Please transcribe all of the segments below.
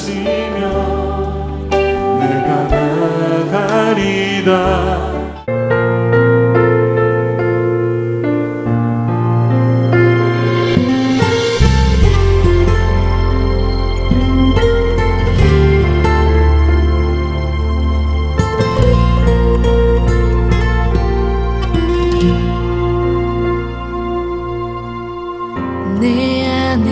하시면 내가 나가리다. 내 안에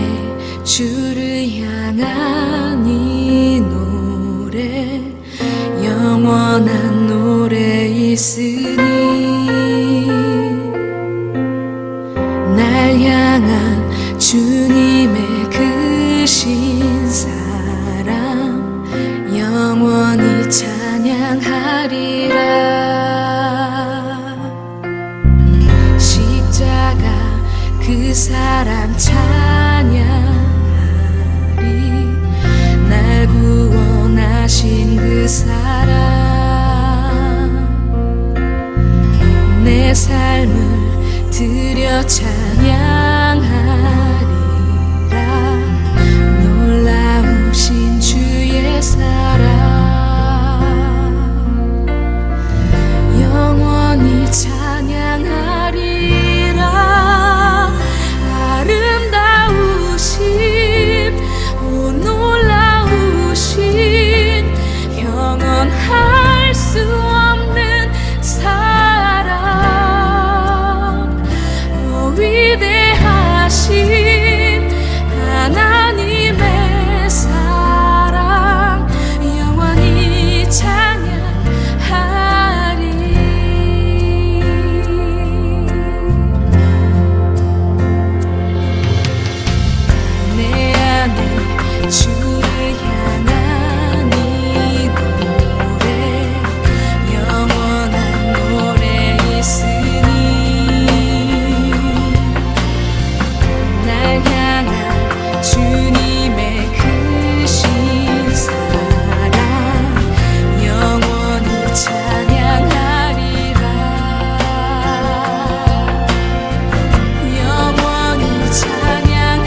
주를 향한 이 노래 영원한 노래 있으니 날 향한 주님의 그 신사랑 영원히 찬양하리라. 십자가 그 사랑 찬양하리. 날 구원하신 그 사랑 내 삶을 드려 찬양하리라. 놀라우신 주의 사랑 영원히 찬양하리라. 아름다우신 오 놀라우신 영원할 수 없는 사랑 오 위대하신 하나님의 사랑 영원히 찬양하리. 내 안에 주를 향한 이 노래 영원한 노래 있으니 날 향한 주님의 그 신사랑 영원히 찬양하리라. 영원히 찬양하리라.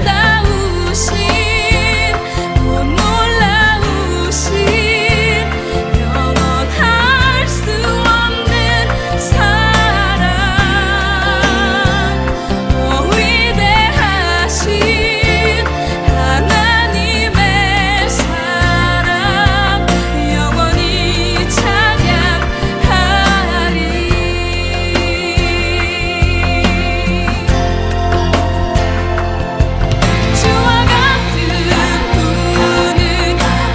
아름다우신 오 놀라우신 영원할 수 없는 사랑 오 위대하신 하나님의 사랑 영원히 찬양하리. 주와 같은 분은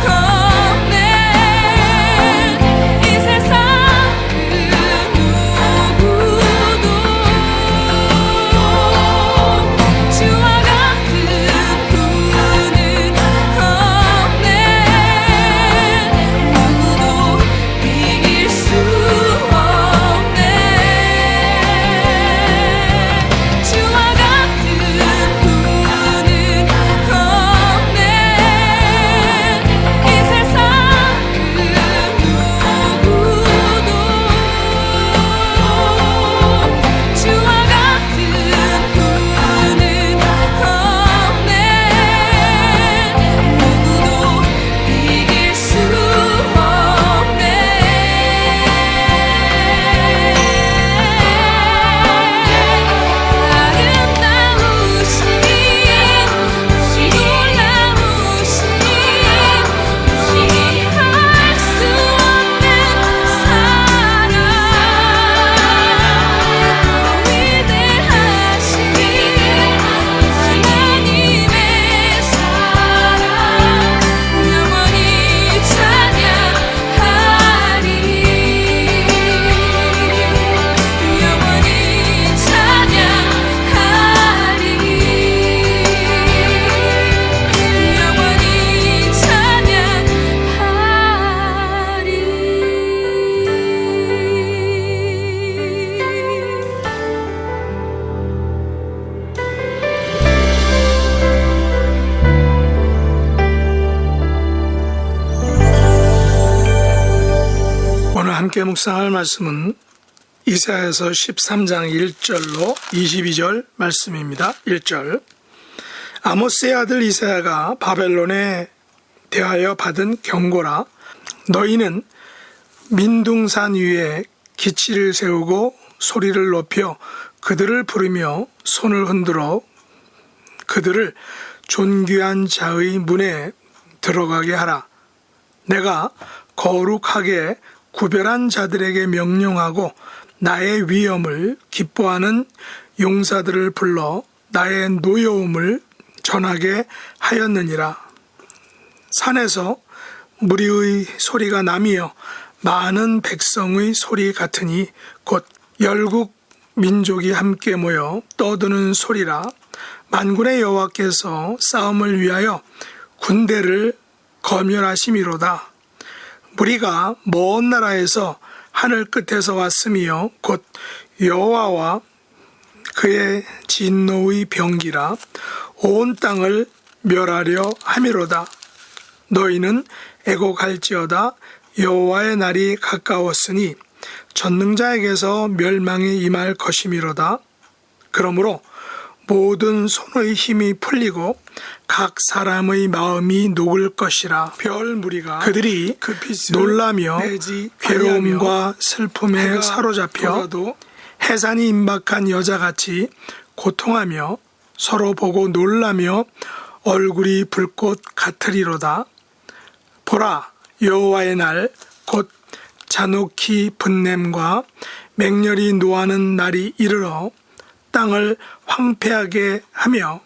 없네. 이 세상 그 누구도 주와 같은 분은 없네. 누구도 이길 수 없네. 주와 같은 분은 없네. 이 세상 그 누구도 주와 같은 분은 없네. 누구도 이길 수 없네. 아름다우신 놀라우신 이해할 수 없는 사랑 위대하신 하나님의 사랑 영원히 찬양하리. 영원히 찬양하리. 영원히 찬양하리. 오늘 함께 묵상할 말씀은 이사야서 13장 1절로 22절 말씀입니다. 1절 아모스의 아들 이사야가 바벨론에 대하여 받은 경고라. 너희는 민둥산 위에 기치를 세우고 소리를 높여 그들을 부르며 손을 흔들어 그들을 존귀한 자의 문에 들어가게 하라. 내가 거룩하게 구별한 자들에게 명령하고 나의 위엄을 기뻐하는 용사들을 불러 나의 노여움을 전하게 하였느니라. 산에서 무리의 소리가 나며 많은 백성의 소리 같으니 곧 열국 민족이 함께 모여 떠드는 소리라. 만군의 여호와께서 싸움을 위하여 군대를 거멸하심이로다. 무리가 먼 나라에서 하늘 끝에서 왔으며 곧 여호와와 그의 진노의 병기라. 온 땅을 멸하려 함이로다. 너희는 애곡할지어다. 여호와의 날이 가까웠으니 전능자에게서 멸망이 임할 것이미로다. 그러므로 모든 손의 힘이 풀리고 각 사람의 마음이 녹을 것이라. 별 무리가 그들이 그 빛을 놀라며 괴로움과 슬픔에 사로잡혀 해산이 임박한 여자같이 고통하며 서로 보고 놀라며 얼굴이 불꽃 같으리로다. 보라, 여호와의 날 곧 잔혹히 분냄과 맹렬히 노하는 날이 이르러 땅을 황폐하게 하며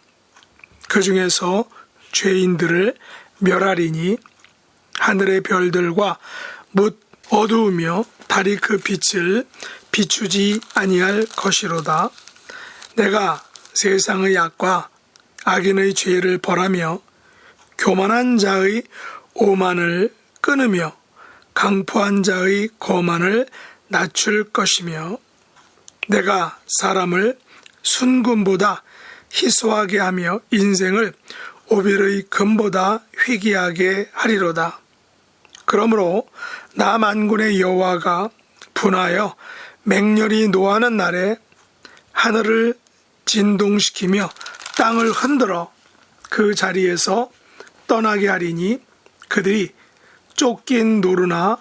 그 중에서 죄인들을 멸하리니 하늘의 별들과 뭇 어두우며 달이 그 빛을 비추지 아니할 것이로다. 내가 세상의 악과 악인의 죄를 벌하며 교만한 자의 오만을 끊으며 강포한 자의 거만을 낮출 것이며 내가 사람을 순금보다 희소하게 하며 인생을 오빌의 금보다 희귀하게 하리로다. 그러므로 나 만군의 여호와가 분하여 맹렬히 노하는 날에 하늘을 진동시키며 땅을 흔들어 그 자리에서 떠나게 하리니 그들이 쫓긴 노루나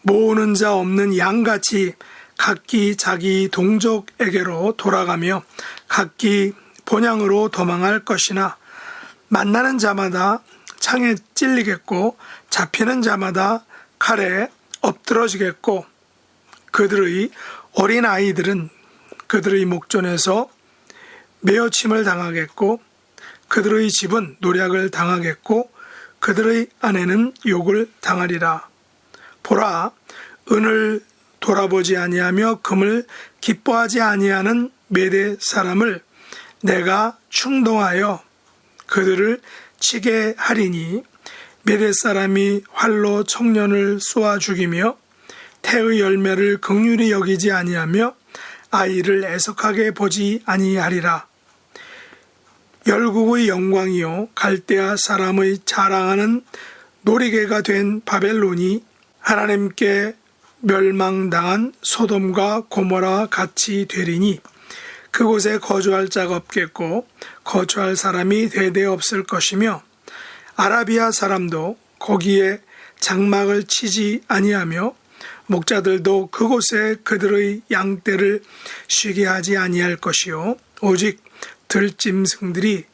모으는 자 없는 양같이 각기 자기 동족에게로 돌아가며 각기 본향으로 도망할 것이나 만나는 자마다 창에 찔리겠고 잡히는 자마다 칼에 엎드러지겠고 그들의 어린 아이들은 그들의 목전에서 메어침을 당하겠고 그들의 집은 노략을 당하겠고 그들의 아내는 욕을 당하리라. 보라, 은을 돌아보지 아니하며 금을 기뻐하지 아니하는 메대 사람을 내가 충동하여 그들을 치게 하리니 메대 사람이 활로 청년을 쏘아 죽이며 태의 열매를 긍휼히 여기지 아니하며 아이를 애석하게 보지 아니하리라. 열국의 영광이요 갈대아 사람의 자랑하는 놀이개가 된 바벨론이 하나님께 멸망당한 소돔과 고모라 같이 되리니 그곳에 거주할 자가 없겠고 거주할 사람이 대대 없을 것이며 아라비아 사람도 거기에 장막을 치지 아니하며 목자들도 그곳에 그들의 양떼를 쉬게 하지 아니할 것이요 오직 들짐승들이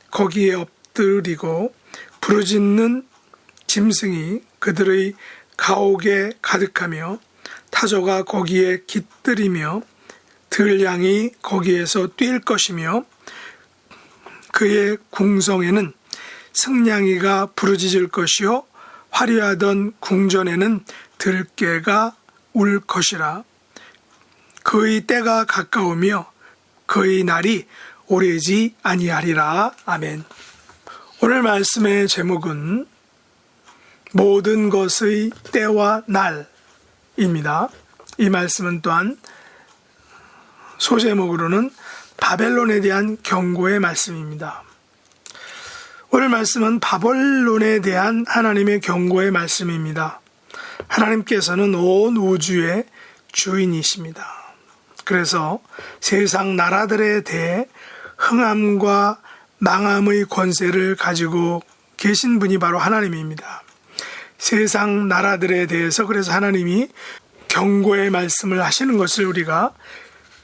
거기에 엎드리고 부르짖는 짐승이 그들의 가옥에 가득하며 타조가 거기에 깃들이며 들양이 거기에서 뛸 것이며 그의 궁성에는 승냥이가 부르짖을 것이요 화려하던 궁전에는 들깨가 울 것이라. 그의 때가 가까우며 그의 날이 오래지 아니하리라. 아멘. 오늘 말씀의 제목은 모든 것의 때와 날입니다. 이 말씀은 또한 소제목으로는 바벨론에 대한 경고의 말씀입니다. 오늘 말씀은 바벨론에 대한 하나님의 경고의 말씀입니다. 하나님께서는 온 우주의 주인이십니다. 그래서 세상 나라들에 대해 흥함과 망함의 권세를 가지고 계신 분이 바로 하나님입니다. 세상 나라들에 대해서 그래서 하나님이 경고의 말씀을 하시는 것을 우리가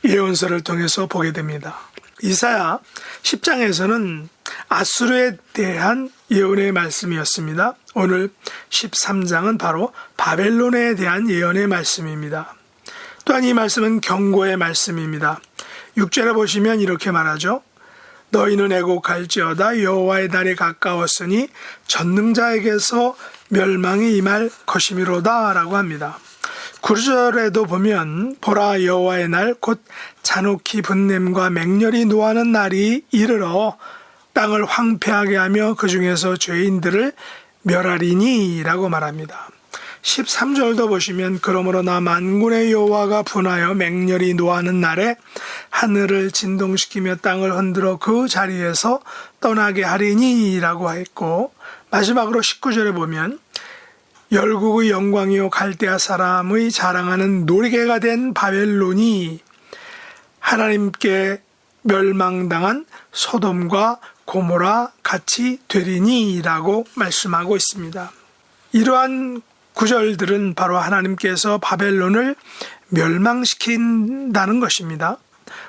예언서를 통해서 보게 됩니다. 이사야 10장에서는 아수르에 대한 예언의 말씀이었습니다. 오늘 13장은 바로 바벨론에 대한 예언의 말씀입니다. 또한 이 말씀은 경고의 말씀입니다. 6절에 보시면 이렇게 말하죠. 너희는 애곡할지어다 여호와의 날이 가까웠으니 전능자에게서 멸망이 임할 것이미로다 라고 합니다. 9절에도 보면 보라 여호와의 날 곧 잔혹히 분냄과 맹렬히 노하는 날이 이르러 땅을 황폐하게 하며 그 중에서 죄인들을 멸하리니 라고 말합니다. 13절도 보시면 그러므로 나 만군의 여호와가 분하여 맹렬히 노하는 날에 하늘을 진동시키며 땅을 흔들어 그 자리에서 떠나게 하리니 라고 했고, 마지막으로 19절에 보면 열국의 영광이요 갈대아 사람의 자랑하는 놀이개가 된 바벨론이 하나님께 멸망당한 소돔과 고모라 같이 되리니 라고 말씀하고 있습니다. 이러한 구절들은 바로 하나님께서 바벨론을 멸망시킨다는 것입니다.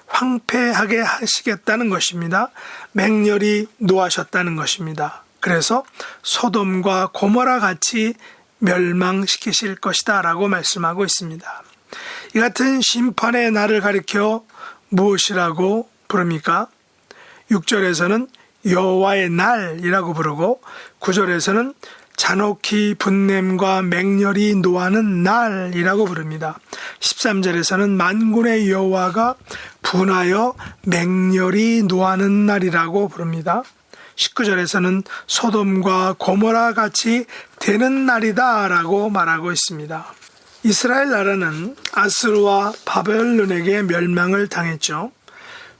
황폐하게 하시겠다는 것입니다. 맹렬히 노하셨다는 것입니다. 그래서 소돔과 고모라 같이 멸망시키실 것이다 라고 말씀하고 있습니다. 이 같은 심판의 날을 가리켜 무엇이라고 부릅니까? 6절에서는 여호와의 날이라고 부르고 9절에서는 잔혹히 분냄과 맹렬히 노하는 날이라고 부릅니다. 13절에서는 만군의 여호와가 분하여 맹렬히 노하는 날이라고 부릅니다. 19절에서는 소돔과 고모라 같이 되는 날이다 라고 말하고 있습니다. 이스라엘 나라는 아수르와 바벨론에게 멸망을 당했죠.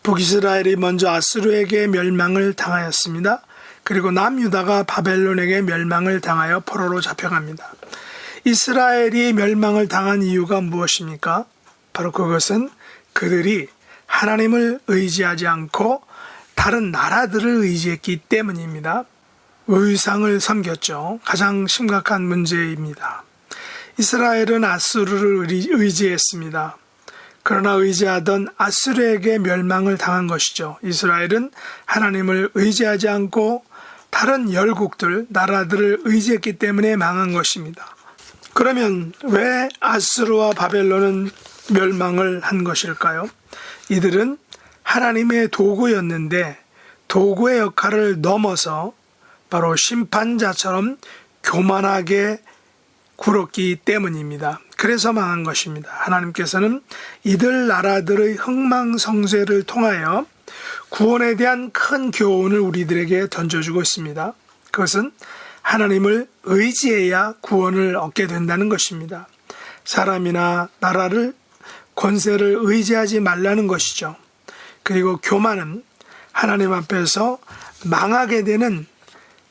북이스라엘이 먼저 아수르에게 멸망을 당하였습니다. 그리고 남유다가 바벨론에게 멸망을 당하여 포로로 잡혀갑니다. 이스라엘이 멸망을 당한 이유가 무엇입니까? 바로 그것은 그들이 하나님을 의지하지 않고 다른 나라들을 의지했기 때문입니다. 의상을 섬겼죠. 가장 심각한 문제입니다. 이스라엘은 아수르를 의지했습니다. 그러나 의지하던 아수르에게 멸망을 당한 것이죠. 이스라엘은 하나님을 의지하지 않고 다른 열국들, 나라들을 의지했기 때문에 망한 것입니다. 그러면 왜 아수르와 바벨론은 멸망을 한 것일까요? 이들은 하나님의 도구였는데 도구의 역할을 넘어서 바로 심판자처럼 교만하게 굴었기 때문입니다. 그래서 망한 것입니다. 하나님께서는 이들 나라들의 흥망성쇠를 통하여 구원에 대한 큰 교훈을 우리들에게 던져주고 있습니다. 그것은 하나님을 의지해야 구원을 얻게 된다는 것입니다. 사람이나 나라를 권세를 의지하지 말라는 것이죠. 그리고 교만은 하나님 앞에서 망하게 되는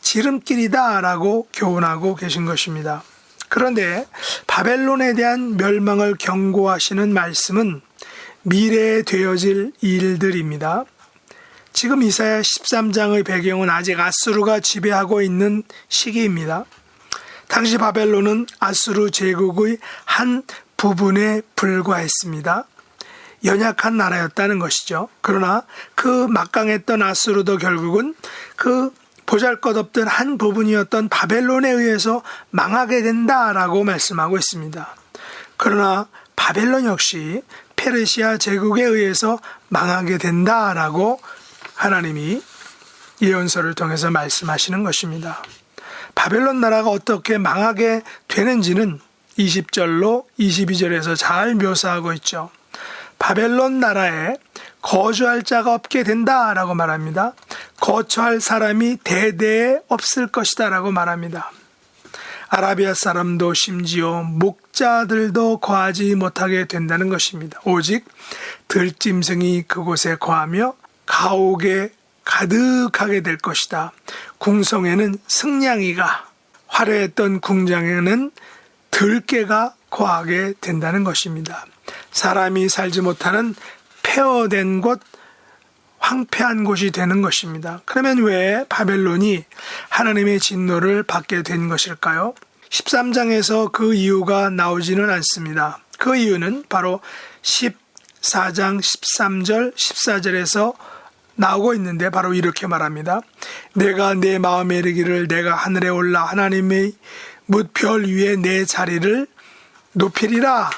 지름길이다라고 교훈하고 계신 것입니다. 그런데 바벨론에 대한 멸망을 경고하시는 말씀은 미래에 되어질 일들입니다. 지금 이사야 13장의 배경은 아직 아수르가 지배하고 있는 시기입니다. 당시 바벨론은 아수르 제국의 한 부분에 불과했습니다. 연약한 나라였다는 것이죠. 그러나 그 막강했던 아수르도 결국은 그 보잘것없던 한 부분이었던 바벨론에 의해서 망하게 된다라고 말씀하고 있습니다. 그러나 바벨론 역시 페르시아 제국에 의해서 망하게 된다라고 하나님이 예언서를 통해서 말씀하시는 것입니다. 바벨론 나라가 어떻게 망하게 되는지는 20절로 22절에서 잘 묘사하고 있죠. 바벨론 나라에 거주할 자가 없게 된다라고 말합니다. 거처할 사람이 대대에 없을 것이다 라고 말합니다. 아라비아 사람도 심지어 목자들도 거하지 못하게 된다는 것입니다. 오직 들짐승이 그곳에 거하며 가옥에 가득하게 될 것이다. 궁성에는 승냥이가, 화려했던 궁장에는 들깨가 거하게 된다는 것입니다. 사람이 살지 못하는 폐허된 곳, 황폐한 곳이 되는 것입니다. 그러면 왜 바벨론이 하나님의 진노를 받게 된 것일까요? 13장에서 그 이유가 나오지는 않습니다. 그 이유는 바로 14장 13절 14절에서 나오고 있는데 바로 이렇게 말합니다. 내가 내 마음에 이르기를 내가 하늘에 올라 하나님의 뭇 별 위에 내 자리를 높이리라.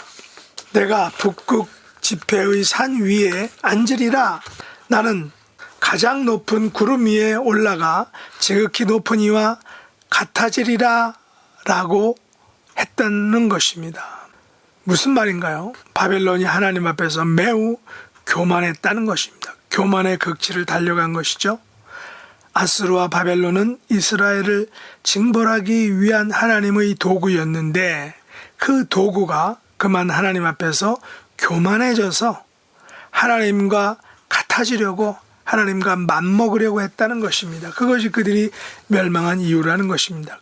내가 북극 지폐의 산 위에 앉으리라. 나는 가장 높은 구름 위에 올라가 지극히 높은 이와 같아지리라 라고 했다는 것입니다. 무슨 말인가요? 바벨론이 하나님 앞에서 매우 교만했다는 것입니다. 교만의 극치를 달려간 것이죠. 아수르와 바벨론은 이스라엘을 징벌하기 위한 하나님의 도구였는데 그 도구가 그만 하나님 앞에서 교만해져서 하나님과 같아지려고 하나님과 맞먹으려고 했다는 것입니다. 그것이 그들이 멸망한 이유라는 것입니다.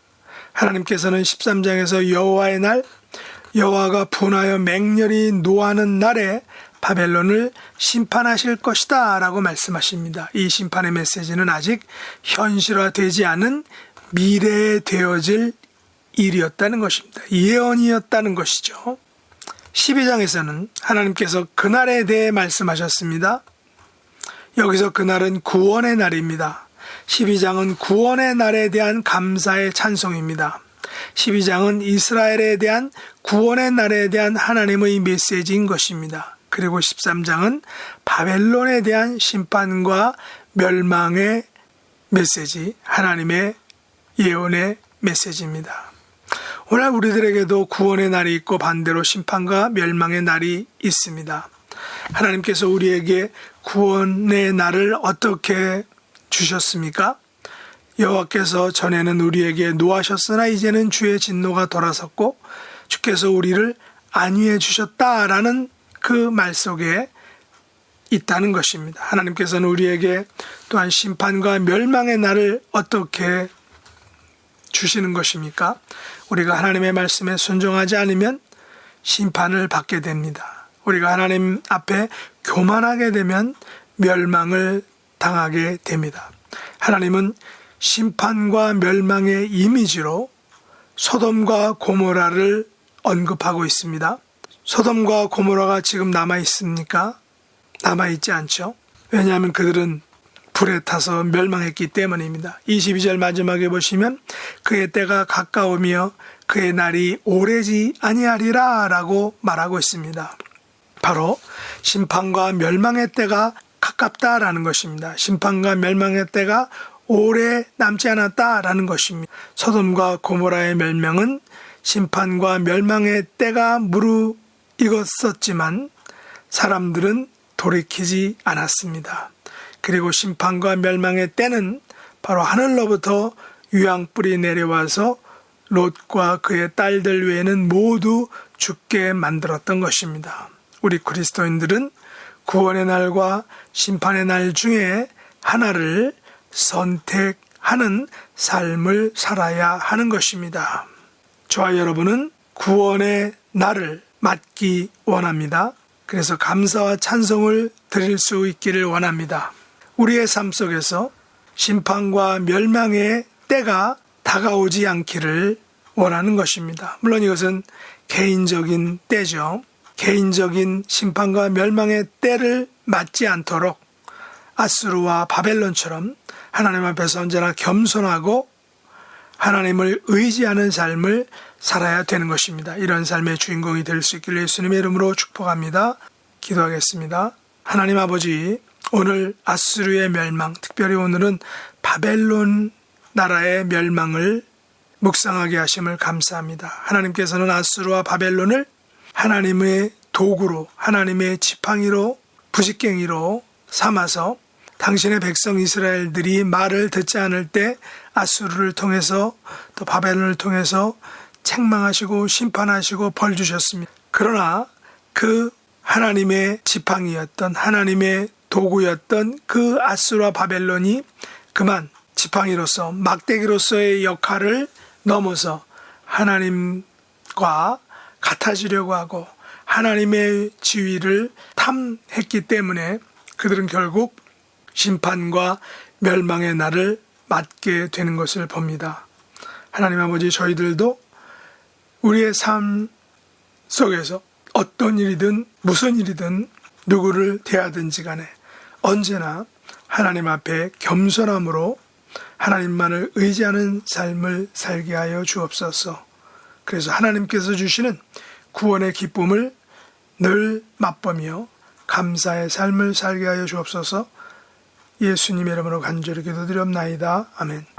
하나님께서는 13장에서 여호와의 날, 여호와가 분하여 맹렬히 노하는 날에 바벨론을 심판하실 것이다 라고 말씀하십니다. 이 심판의 메시지는 아직 현실화되지 않은 미래에 되어질 일이었다는 것입니다. 예언이었다는 것이죠. 12장에서는 하나님께서 그날에 대해 말씀하셨습니다. 여기서 그날은 구원의 날입니다. 12장은 구원의 날에 대한 감사의 찬송입니다. 12장은 이스라엘에 대한 구원의 날에 대한 하나님의 메시지인 것입니다. 그리고 13장은 바벨론에 대한 심판과 멸망의 메시지, 하나님의 예언의 메시지입니다. 오늘 우리들에게도 구원의 날이 있고 반대로 심판과 멸망의 날이 있습니다. 하나님께서 우리에게 구원의 날을 어떻게 주셨습니까? 여호와께서 전에는 우리에게 노하셨으나 이제는 주의 진노가 돌아섰고 주께서 우리를 안위해 주셨다라는 그 말 속에 있다는 것입니다. 하나님께서는 우리에게 또한 심판과 멸망의 날을 어떻게 주시는 것입니까? 우리가 하나님의 말씀에 순종하지 않으면 심판을 받게 됩니다. 우리가 하나님 앞에 교만하게 되면 멸망을 당하게 됩니다. 하나님은 심판과 멸망의 이미지로 소돔과 고모라를 언급하고 있습니다. 소돔과 고모라가 지금 남아있습니까? 남아있지 않죠. 왜냐하면 그들은 불에 타서 멸망했기 때문입니다. 22절 마지막에 보시면 그의 때가 가까우며 그의 날이 오래지 아니하리라 라고 말하고 있습니다. 바로 심판과 멸망의 때가 가깝다라는 것입니다. 심판과 멸망의 때가 오래 남지 않았다라는 것입니다. 소돔과 고모라의 멸망은 심판과 멸망의 때가 무르익었었지만 사람들은 돌이키지 않았습니다. 그리고 심판과 멸망의 때는 바로 하늘로부터 유황불이 내려와서 롯과 그의 딸들 외에는 모두 죽게 만들었던 것입니다. 우리 그리스도인들은 구원의 날과 심판의 날 중에 하나를 선택하는 삶을 살아야 하는 것입니다. 저와 여러분은 구원의 날을 맞기 원합니다. 그래서 감사와 찬송을 드릴 수 있기를 원합니다. 우리의 삶 속에서 심판과 멸망의 때가 다가오지 않기를 원하는 것입니다. 물론 이것은 개인적인 때죠. 개인적인 심판과 멸망의 때를 맞지 않도록 아수르와 바벨론처럼 하나님 앞에서 언제나 겸손하고 하나님을 의지하는 삶을 살아야 되는 것입니다. 이런 삶의 주인공이 될 수 있기를 예수님의 이름으로 축복합니다. 기도하겠습니다. 하나님 아버지, 오늘 아수르의 멸망, 특별히 오늘은 바벨론 나라의 멸망을 묵상하게 하심을 감사합니다. 하나님께서는 아수르와 바벨론을 하나님의 도구로, 하나님의 지팡이로, 부직갱이로 삼아서 당신의 백성 이스라엘들이 말을 듣지 않을 때 아수르를 통해서 또 바벨론을 통해서 책망하시고 심판하시고 벌 주셨습니다. 그러나 그 하나님의 지팡이였던, 하나님의 도구였던 그 아수르와 바벨론이 그만 지팡이로서, 막대기로서의 역할을 넘어서 하나님과 같아지려고 하고 하나님의 지위를 탐했기 때문에 그들은 결국 심판과 멸망의 날을 맞게 되는 것을 봅니다. 하나님 아버지, 저희들도 우리의 삶 속에서 어떤 일이든 무슨 일이든 누구를 대하든지 간에 언제나 하나님 앞에 겸손함으로 하나님만을 의지하는 삶을 살게 하여 주옵소서. 그래서 하나님께서 주시는 구원의 기쁨을 늘 맛보며 감사의 삶을 살게 하여 주옵소서. 예수님의 이름으로 간절히 기도드리옵나이다. 아멘.